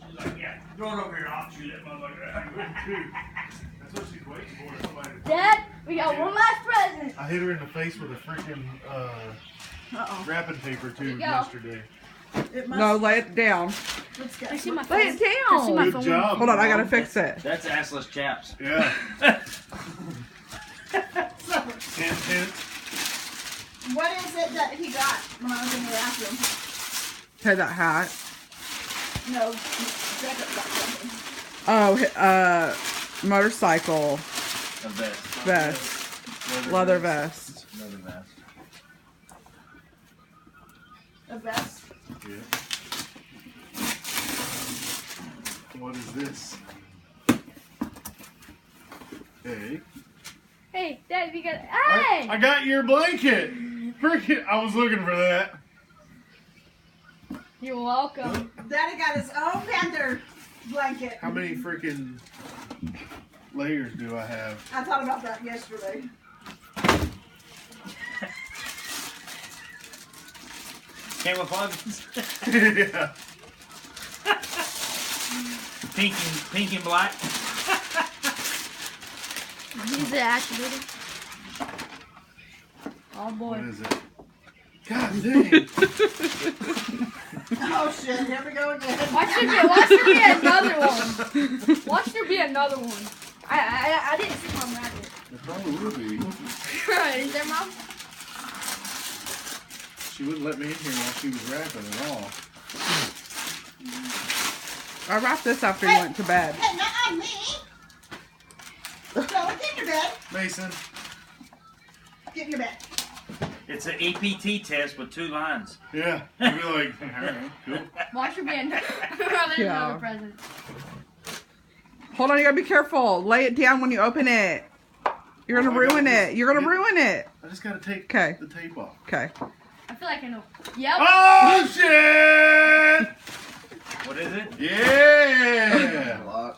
She's like, yeah, throw it over here. I'll shoot that motherfucker. That's what she's waiting for. Somebody. Dad, we got one last present. I hit her in the face with a freaking wrapping paper tube yesterday. No, lay it down. Let's go. See my Lay face. it down. Good job. Hold on, I gotta Mom. fix it. That's assless chaps. Yeah. Hint, hint. What is it that he got when I was in the bathroom? Okay, that hat. No, Jacob got something. Oh, motorcycle A vest. vest, leather vest. Leather vest. A vest. Yeah. What is this? Hey. Hey, Dad, we got. Hey! I got your blanket. Freaking! I was looking for that. You're welcome. Daddy got his own panther blanket. How many freaking layers do I have? I thought about that yesterday. Camouflage. Yeah. Pink and black. He's the attribute. Oh boy. What is it? God dang. Oh shit, here we go again. Watch there be another one. Watch there be another one. I didn't see Mom wrap it. It probably will be. Is there, Mom? She wouldn't let me in here while she was rapping at all. I wrapped this after you went to bed. Hey, not me. Go, get in your bed. Mason. Get in your bed. It's an APT test with 2 lines. Yeah. You'd be like, alright, cool. Watch there be another, another present. Hold on, you gotta be careful. Lay it down when you open it. You're gonna ruin it. You're gonna ruin it. I just gotta take Okay. the tape off. Okay. I feel like I know. Yep. Oh shit! What is it? Yeah! Glock.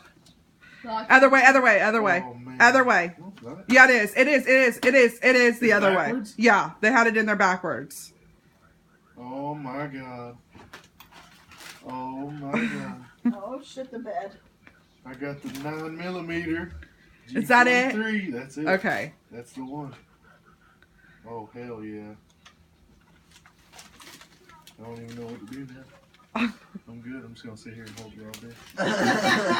Lock. Other way, other way, other way. Oh, man. Other way. Oh, got it. Yeah, it is. It is. It is. It is. It is the It's other backwards? way. Yeah, they had it in there backwards. Oh my god. Oh my god. Oh shit, the bed. I got the 9mm. Is that it? G43. That's it. Okay. That's the one. Oh hell yeah. I don't even know what to do now. I'm good. I'm just gonna sit here and hold you all day.